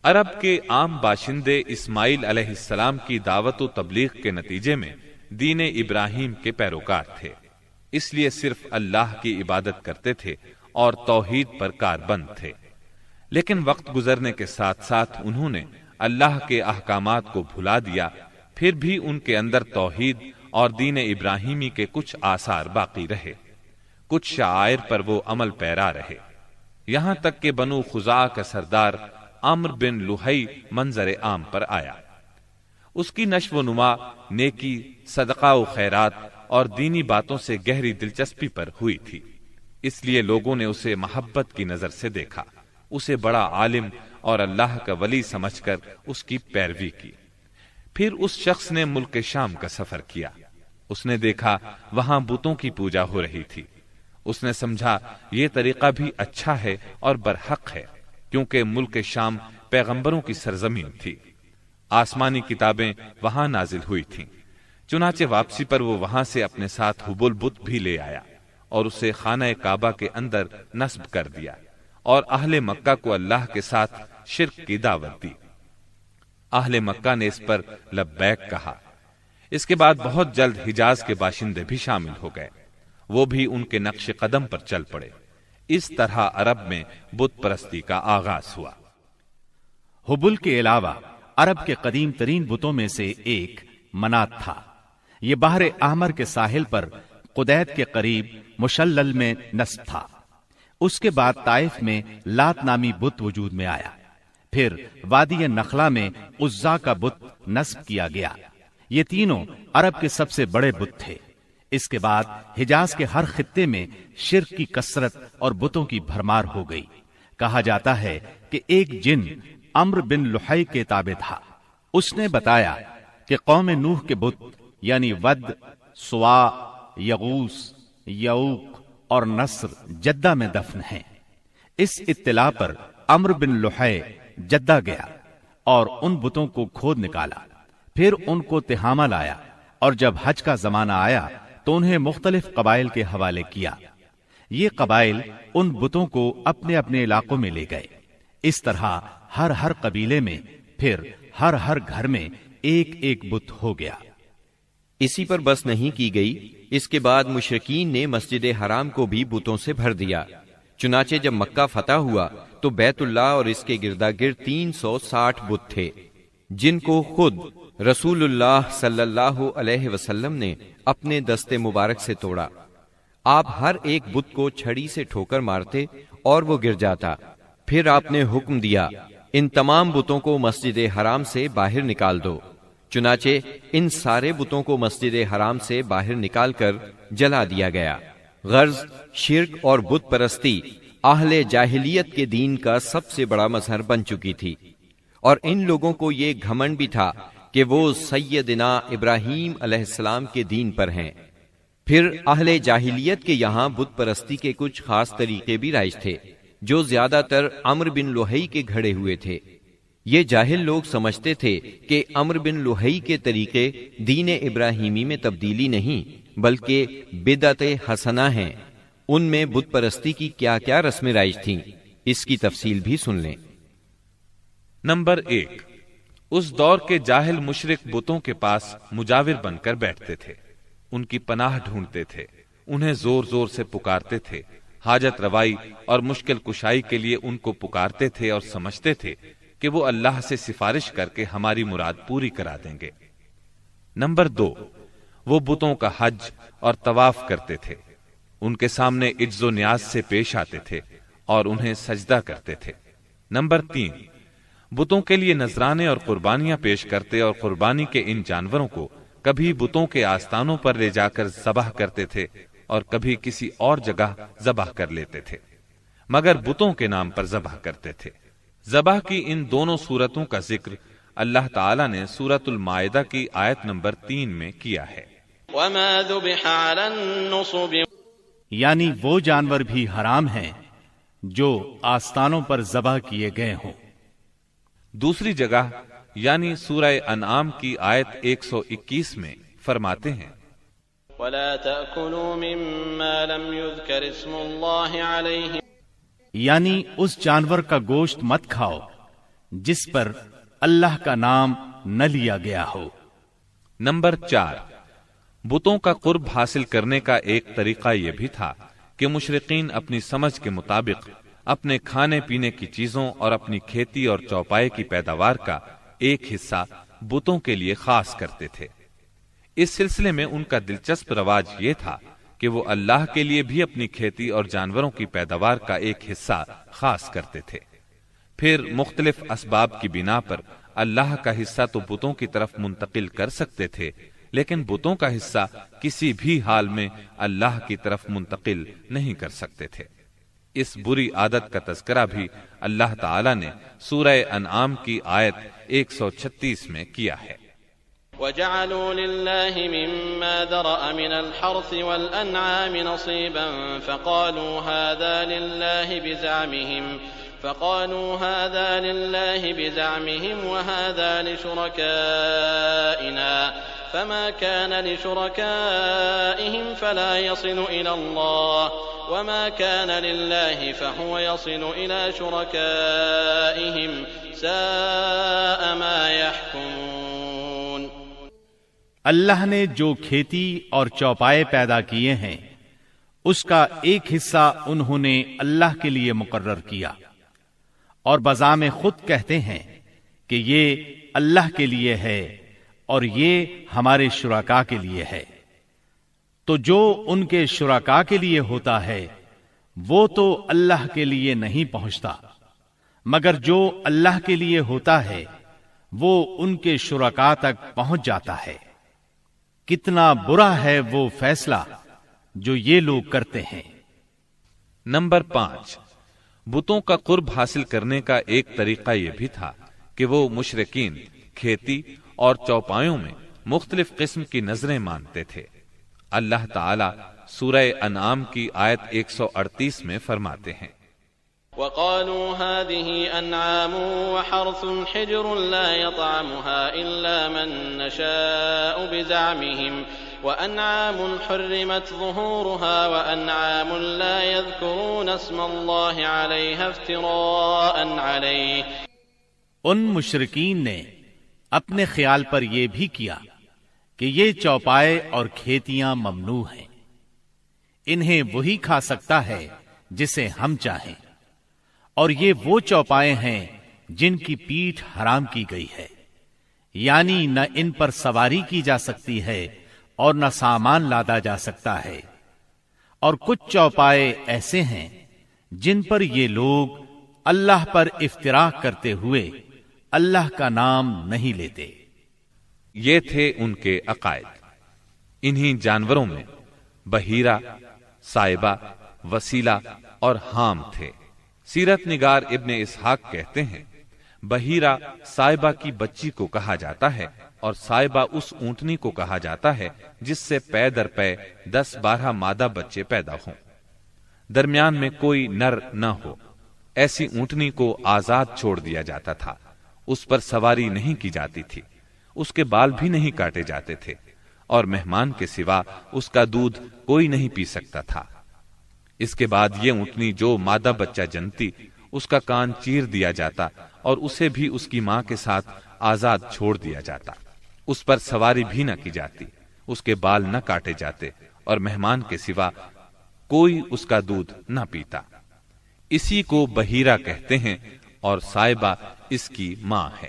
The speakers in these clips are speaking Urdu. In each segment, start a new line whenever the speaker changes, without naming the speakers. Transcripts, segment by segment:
عرب کے عام باشندے اسماعیل علیہ السلام کی دعوت و تبلیغ کے نتیجے میں دین ابراہیم کے پیروکار تھے، اس لیے صرف اللہ کی عبادت کرتے تھے اور توحید پر کاربند تھے۔ لیکن وقت گزرنے کے ساتھ ساتھ انہوں نے اللہ کے احکامات کو بھلا دیا، پھر بھی ان کے اندر توحید اور دین ابراہیمی کے کچھ آثار باقی رہے، کچھ شعائر پر وہ عمل پیرا رہے، یہاں تک کہ بنو خزاعہ کا سردار عمرو بن لوہی منظر عام پر آیا۔ اس کی نشو و نما نیکی، صدقہ و خیرات اور دینی باتوں سے گہری دلچسپی پر ہوئی تھی، اس لیے لوگوں نے اسے محبت کی نظر سے دیکھا، اسے بڑا عالم اور اللہ کا ولی سمجھ کر اس کی پیروی کی۔ پھر اس شخص نے ملک شام کا سفر کیا، اس نے دیکھا وہاں بتوں کی پوجا ہو رہی تھی، اس نے سمجھا یہ طریقہ بھی اچھا ہے اور برحق ہے، کیونکہ ملک شام پیغمبروں کی سرزمین تھی، آسمانی کتابیں وہاں نازل ہوئی تھیں۔ چنانچہ واپسی پر وہ وہاں سے اپنے ساتھ حبل بت بھی لے آیا اور اسے خانہ کعبہ کے اندر نصب کر دیا اور اہل مکہ کو اللہ کے ساتھ شرک کی دعوت دی۔ اہل مکہ نے اس پر لبیک کہا۔ اس کے بعد بہت جلد حجاز کے باشندے بھی شامل ہو گئے، وہ بھی ان کے نقش قدم پر چل پڑے۔ اس طرح عرب میں بت پرستی کا آغاز ہوا۔
حبل کے علاوہ عرب کے قدیم ترین بتوں میں سے ایک منات تھا۔ یہ بحر احمر کے ساحل پر قدید کے قریب مشلل میں نصب تھا۔ اس کے بعد طائف میں لات نامی بت وجود میں آیا، پھر وادی نخلا میں عزا کا بت نصب کیا گیا۔ یہ تینوں عرب کے سب سے بڑے بت تھے۔ اس کے بعد حجاز کے ہر خطے میں شرک کی کثرت اور بتوں کی بھرمار ہو گئی۔ کہا جاتا ہے کہ ایک جن عمرو بن لوہی کے تابع تھا، اس نے بتایا کہ قوم نوح کے بت یعنی ود، سوا، یغوث، یعوق اور نصر جدہ میں دفن ہیں۔ اس اطلاع پر عمرو بن لوہی جدہ گیا اور ان بتوں کو کھود نکالا، پھر ان کو تہامہ لایا، اور جب حج کا زمانہ آیا تو انہیں مختلف قبائل کے حوالے کیا۔ یہ قبائل ان بتوں کو اپنے اپنے علاقوں میں لے گئے۔ اس طرح ہر قبیلے میں پھر ہر گھر میں ایک ایک بت ہو گیا۔
اسی پر بس نہیں کی گئی، اس کے بعد مشرکین نے مسجد حرام کو بھی بتوں سے بھر دیا۔ چنانچہ جب مکہ فتح ہوا تو بیت اللہ اور اس کے گردا گرد 360 بت تھے، جن کو خود رسول اللہ صلی اللہ علیہ وسلم نے اپنے دست مبارک سے توڑا۔ آپ ہر ایک بت کو چھڑی سے ٹھوکر مارتے اور وہ گر جاتا۔ پھر آپ نے حکم دیا، ان تمام بتوں کو مسجد حرام سے باہر نکال دو۔ چنانچہ ان سارے بتوں کو مسجد حرام سے باہر نکال کر جلا دیا گیا۔ غرض شرک اور بت پرستی اہل جاہلیت کے دین کا سب سے بڑا مظہر بن چکی تھی، اور ان لوگوں کو یہ گھمنڈ بھی تھا کہ وہ سیدنا ابراہیم علیہ السلام کے دین پر ہیں۔ پھر اہل جاہلیت کے یہاں بت پرستی کے کچھ خاص طریقے بھی رائج تھے، جو زیادہ تر عمرو بن لوہی کے گھڑے ہوئے تھے۔ یہ جاہل لوگ سمجھتے تھے کہ عمرو بن لوہی کے طریقے دین ابراہیمی میں تبدیلی نہیں بلکہ بدعت حسنہ ہیں۔ ان میں بت پرستی کی کیا کیا رسمیں رائج تھیں، اس کی تفصیل بھی سن لیں۔
نمبر 1، اس دور کے جاہل مشرک بتوں کے پاس مجاور بن کر بیٹھتے تھے، ان کی پناہ ڈھونڈتے تھے، انہیں زور زور سے پکارتے تھے، حاجت روائی اور مشکل کشائی کے لیے ان کو پکارتے تھے اور سمجھتے تھے کہ وہ اللہ سے سفارش کر کے ہماری مراد پوری کرا دیں گے۔ نمبر 2، وہ بتوں کا حج اور طواف کرتے تھے، ان کے سامنے عجز و نیاز سے پیش آتے تھے اور انہیں سجدہ کرتے تھے۔ نمبر 3، بتوں کے لیے نذرانے اور قربانیاں پیش کرتے اور قربانی کے ان جانوروں کو کبھی بتوں کے آستانوں پر لے جا کر ذبح کرتے تھے اور کبھی کسی اور جگہ ذبح کر لیتے تھے، مگر بتوں کے نام پر ذبح کرتے تھے۔ ذبح کی ان دونوں صورتوں کا ذکر اللہ تعالیٰ نے سورۃ المائدہ کی آیت نمبر 3 میں کیا ہے۔
وَمَا ذُبِحَ عَلَى النُّصُبِ،
یعنی وہ جانور بھی حرام ہیں جو آستانوں پر ذبح کیے گئے ہوں۔
دوسری جگہ یعنی سورہ انعام کی آیت 121 میں فرماتے ہیں،
وَلَا تَأْكُلُوا مِمَّا لَمْ يُذْكَرِ اسْمُ اللَّهِ عَلَيْهِ،
یعنی اس جانور کا گوشت مت کھاؤ جس پر اللہ کا نام نہ لیا گیا ہو۔
نمبر 4، بتوں کا قرب حاصل کرنے کا ایک طریقہ یہ بھی تھا کہ مشرقین اپنی سمجھ کے مطابق اپنے کھانے پینے کی چیزوں اور اپنی کھیتی اور چوپائے کی پیداوار کا ایک حصہ بتوں کے لیے خاص کرتے تھے۔ اس سلسلے میں ان کا دلچسپ رواج یہ تھا کہ وہ اللہ کے لیے بھی اپنی کھیتی اور جانوروں کی پیداوار کا ایک حصہ خاص کرتے تھے۔ پھر مختلف اسباب کی بنا پر اللہ کا حصہ تو بتوں کی طرف منتقل کر سکتے تھے، لیکن بتوں کا حصہ کسی بھی حال میں اللہ کی طرف منتقل نہیں کر سکتے تھے۔ اس بری عادت کا تذکرہ بھی اللہ تعالی نے سورہ انعام کی آیت 136 میں کیا ہے۔
وَجَعَلُوا لِلَّهِ مِمَّا ذَرَأَ مِنَ الْحَرْثِ وَالْأَنْعَامِ نَصِيبًا فَقَالُوا هَذَا لِلَّهِ بِزَعْمِهِمْ وَهَذَا لِشُرَكَائِنَا فَمَا كَانَ لِشُرَكَائِهِمْ فَلَا يَصِلُ إِلَى اللَّهِ وَمَا كَانَ لِلَّهِ فَهُوَ يَصِلُ إِلَى شُرَكَائِهِمْ سَاءَ مَا يَحْكُمُونَ۔
اللہ نے جو کھیتی اور چوپائے پیدا کیے ہیں اس کا ایک حصہ انہوں نے اللہ کے لیے مقرر کیا، اور بزعم خود کہتے ہیں کہ یہ اللہ کے لیے ہے اور یہ ہمارے شرکاء کے لیے ہے۔ تو جو ان کے شرکاء کے لیے ہوتا ہے وہ تو اللہ کے لیے نہیں پہنچتا، مگر جو اللہ کے لیے ہوتا ہے وہ ان کے شرکاء تک پہنچ جاتا ہے۔ کتنا برا ہے وہ فیصلہ جو یہ لوگ کرتے ہیں۔
نمبر 5، بتوں کا قرب حاصل کرنے کا ایک طریقہ یہ بھی تھا کہ وہ مشرکین کھیتی اور چوپایوں میں مختلف قسم کی نظریں مانتے تھے۔ اللہ تعالی سورہ انعام کی آیت 138 میں فرماتے ہیں،
وَقَالُوا هَذِهِ أَنْعَامٌ وَحَرْثٌ حِجْرٌ لَا يَطْعَمُهَا إِلَّا مَن نَّشَاءُ بِزَعْمِهِمْ وَأَنْعَامٌ حُرِّمَتْ ظُهُورُهَا وَأَنْعَامٌ لَا يَذْكُرُونَ اسْمَ اللَّهِ عَلَيْهَا افْتِرَاءً عَلَيْهِ۔
ان مشرکین نے اپنے خیال پر یہ بھی کیا کہ یہ چوپائے اور کھیتیاں ممنوع ہیں، انہیں وہی کھا سکتا ہے جسے ہم چاہیں، اور یہ وہ چوپائے ہیں جن کی پیٹھ حرام کی گئی ہے، یعنی نہ ان پر سواری کی جا سکتی ہے اور نہ سامان لادا جا سکتا ہے۔ اور کچھ چوپائے ایسے ہیں جن پر یہ لوگ اللہ پر افتراء کرتے ہوئے اللہ کا نام نہیں لیتے۔
یہ تھے ان کے عقائد۔ انہی جانوروں میں بحیرہ، سائبہ، وسیلہ اور حام تھے۔ سیرت نگار ابن اسحاق کہتے ہیں، بحیرہ سائبہ کی بچی کو کہا جاتا ہے، اور سائبہ اس اونٹنی کو کہا جاتا ہے جس سے پے در پے 10-12 مادہ بچے پیدا ہوں، درمیان میں کوئی نر نہ ہو۔ ایسی اونٹنی کو آزاد چھوڑ دیا جاتا تھا، اس پر سواری نہیں کی جاتی تھی، اس کے بال بھی نہیں کاٹے جاتے تھے، اور مہمان کے سوا اس کا دودھ کوئی نہیں پی سکتا تھا۔ اس کے بعد یہ اونٹنی جو مادہ بچہ جنتی، اس کا کان چیر دیا جاتا اور اسے بھی اس کی ماں کے ساتھ آزاد چھوڑ دیا جاتا، اس پر سواری بھی نہ کی جاتی، اس کے بال نہ کاٹے جاتے، اور مہمان کے سوا کوئی اس کا دودھ نہ پیتا۔ اسی کو بحیرہ کہتے ہیں، اور سائبہ اس کی ماں ہے۔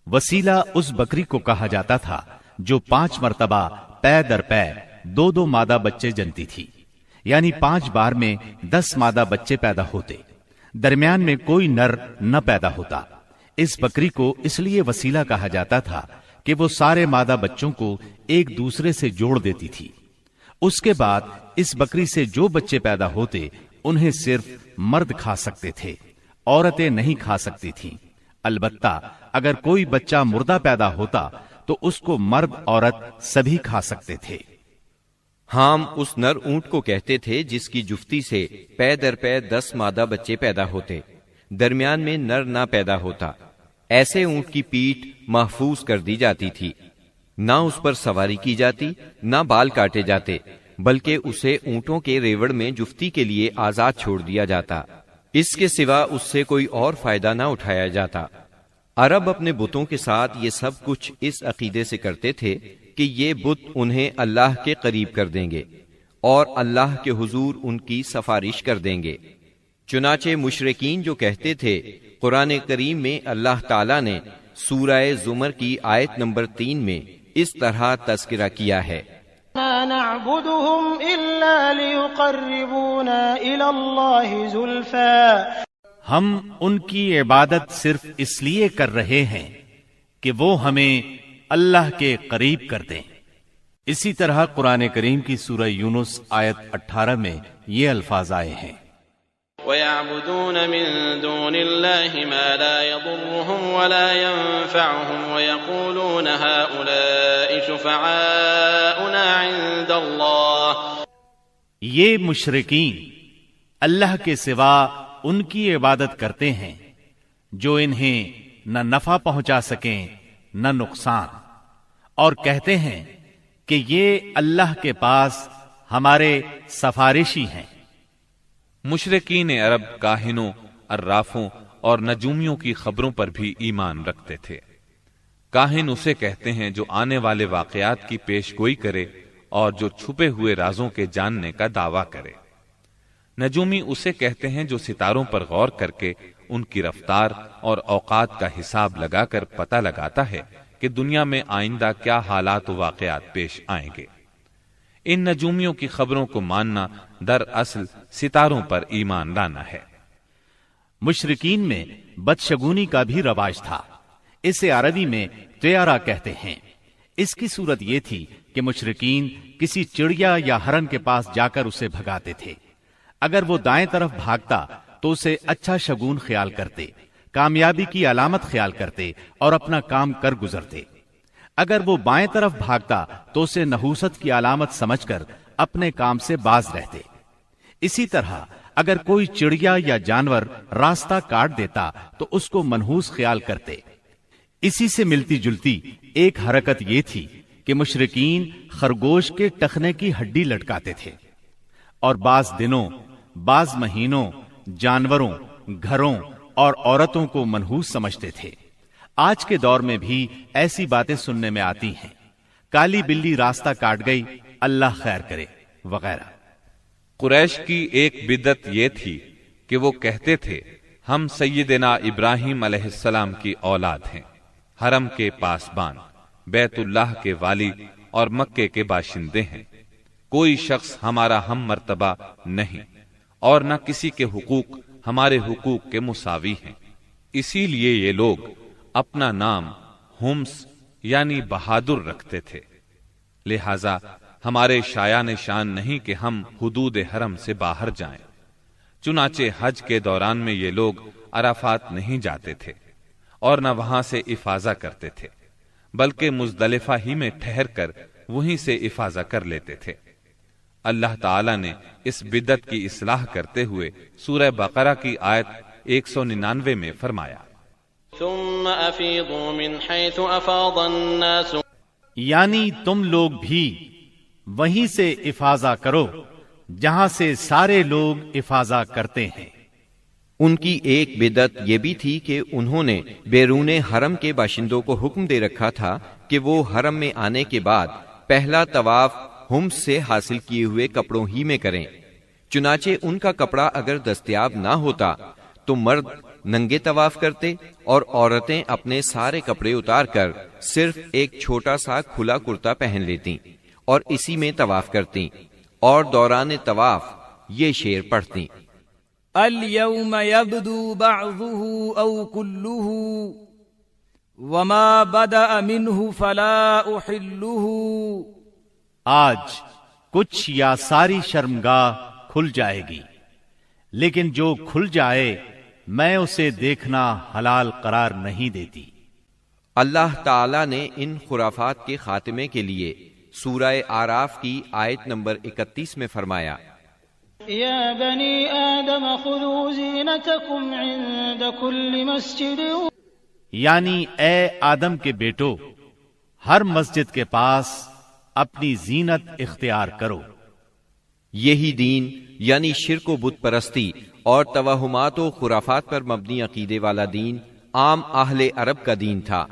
وسیلہ اس بکری کو کہا جاتا تھا جو 5 مرتبہ پے در پے 2 مادہ بچے جنتی تھی، یعنی 5 بار میں 10 مادہ بچے پیدا ہوتے، درمیان میں کوئی نر نہ پیدا ہوتا۔ اس بکری کو اس لیے وسیلہ کہا جاتا تھا کہ وہ سارے مادہ بچوں کو ایک دوسرے سے جوڑ دیتی تھی۔ اس کے بعد اس بکری سے جو بچے پیدا ہوتے انہیں صرف مرد کھا سکتے تھے، عورتیں نہیں کھا سکتی تھیں۔ البتہ اگر کوئی بچہ مردہ پیدا ہوتا تو اس کو مرد عورت سبھی کھا سکتے تھے۔
حام اس نر اونٹ کو کہتے تھے جس کی جفتی سے پے در پے 10 مادہ بچے پیدا ہوتے، درمیان میں نر نہ پیدا ہوتا۔ ایسے اونٹ کی پیٹھ محفوظ کر دی جاتی تھی، نہ اس پر سواری کی جاتی، نہ بال کاٹے جاتے، بلکہ اسے اونٹوں کے ریوڑ میں جفتی کے لیے آزاد چھوڑ دیا جاتا۔ اس کے سوا اس سے کوئی اور فائدہ نہ اٹھایا جاتا۔ عرب اپنے بتوں کے ساتھ یہ سب کچھ اس عقیدے سے کرتے تھے کہ یہ بت انہیں اللہ کے قریب کر دیں گے اور اللہ کے حضور ان کی سفارش کر دیں گے۔ چنانچہ مشرکین جو کہتے تھے، قرآن کریم میں اللہ تعالیٰ نے سورہ زمر کی آیت نمبر 3 میں اس طرح تذکرہ کیا ہے،
مَا نَعْبُدُهُمْ إِلَّا لِيُقَرِّبُونَا إِلَى اللَّهِ زُلْفَىٰ،
ہم ان کی عبادت صرف اس لیے کر رہے ہیں کہ وہ ہمیں اللہ کے قریب کر دیں۔ اسی طرح قرآن کریم کی سورہ یونس آیت 18 میں یہ الفاظ آئے ہیں،
وَيَعْبُدُونَ مِن دُونِ اللَّهِ مَا لَا يَضُرُّهُمْ وَلَا يَنفَعُهُمْ وَيَقُولُونَ هَٰؤُلَاءِ شُفَعَاؤُنَا عِندَ اللَّهِ،
یہ مشرکین اللہ کے سوا ان کی عبادت کرتے ہیں جو انہیں نہ نفع پہنچا سکیں نہ نقصان، اور کہتے ہیں کہ یہ اللہ کے پاس ہمارے سفارشی ہیں۔
مشرکین عرب کاہنوں، عرافوں اور نجومیوں کی خبروں پر بھی ایمان رکھتے تھے۔ کاہن اسے کہتے ہیں جو آنے والے واقعات کی پیش گوئی کرے اور جو چھپے ہوئے رازوں کے جاننے کا دعویٰ کرے۔ نجومی اسے کہتے ہیں جو ستاروں پر غور کر کے ان کی رفتار اور اوقات کا حساب لگا کر پتہ لگاتا ہے کہ دنیا میں آئندہ کیا حالات و واقعات پیش آئیں گے۔ ان نجومیوں کی خبروں کو ماننا دراصل ستاروں پر ایمان لانا ہے۔
مشرکین میں بدشگونی کا بھی رواج تھا، اسے عربی میں طیارہ کہتے ہیں۔ اس کی صورت یہ تھی کہ مشرکین کسی چڑیا یا ہرن کے پاس جا کر اسے بھگاتے تھے۔ اگر وہ دائیں طرف بھاگتا تو اسے اچھا شگون خیال کرتے، کامیابی کی علامت خیال کرتے اور اپنا کام کر گزرتے۔ اگر وہ بائیں طرف بھاگتا تو اسے نحوست کی علامت سمجھ کر اپنے کام سے باز رہتے۔ اسی طرح اگر کوئی چڑیا یا جانور راستہ کاٹ دیتا تو اس کو منحوس خیال کرتے۔ اسی سے ملتی جلتی ایک حرکت یہ تھی کہ مشرکین خرگوش کے ٹخنے کی ہڈی لٹکاتے تھے اور بعض دنوں، بعض مہینوں، جانوروں، گھروں اور عورتوں کو منحوس سمجھتے تھے۔ آج کے دور میں بھی ایسی باتیں سننے میں آتی ہیں، کالی بلی راستہ کاٹ گئی، اللہ خیر کرے وغیرہ۔
قریش کی ایک بدعت یہ تھی کہ وہ کہتے تھے ہم سیدنا ابراہیم علیہ السلام کی اولاد ہیں، حرم کے پاسبان، بیت اللہ کے والی اور مکے کے باشندے ہیں۔ کوئی شخص ہمارا ہم مرتبہ نہیں اور نہ کسی کے حقوق ہمارے حقوق کے مساوی ہیں۔ اسی لیے یہ لوگ اپنا نام ہمس یعنی بہادر رکھتے تھے، لہذا ہمارے شایان شان نہیں کہ ہم حدود حرم سے باہر جائیں۔ چنانچہ حج کے دوران میں یہ لوگ عرفات نہیں جاتے تھے اور نہ وہاں سے افاضہ کرتے تھے، بلکہ مزدلفہ ہی میں ٹھہر کر وہیں سے افاضہ کر لیتے تھے۔ اللہ تعالیٰ نے اس بدعت کی اصلاح کرتے ہوئے سورہ بقرہ کی آیت 199 میں فرمایا،
ثم افیضوا من حیث افاض الناس،
یعنی تم لوگ بھی وہیں سے افاضہ کرو جہاں سے سارے لوگ افاضہ کرتے ہیں۔
ان کی ایک بدعت یہ بھی تھی کہ انہوں نے بیرون حرم کے باشندوں کو حکم دے رکھا تھا کہ وہ حرم میں آنے کے بعد پہلا طواف ہمس سے حاصل کیے ہوئے کپڑوں ہی میں کریں۔ چنانچہ ان کا کپڑا اگر دستیاب نہ ہوتا تو مرد ننگے طواف کرتے اور عورتیں اپنے سارے کپڑے اتار کر صرف ایک چھوٹا سا کھلا کرتا پہن لیتیں اور اسی میں طواف کرتیں اور دوران طواف یہ شعر پڑھتیں،
اليوم يبدو بعضه أو كله وما بدأ منه فلا أحله،
آج کچھ یا ساری شرمگاہ کھل جائے گی، لیکن جو کھل جائے میں اسے دیکھنا حلال قرار نہیں دیتی۔
اللہ تعالیٰ نے ان خرافات کے خاتمے کے لیے سورہ آراف کی آیت نمبر 31 میں فرمایا،
یا بنی آدم خذوا زینتکم عند کل مسجد،
یعنی اے آدم کے بیٹو، ہر مسجد کے پاس اپنی زینت اختیار کرو۔
یہی دین یعنی شرک و بت پرستی اور توہمات و خرافات پر مبنی عقیدے والا دین عام اہل عرب کا دین تھا۔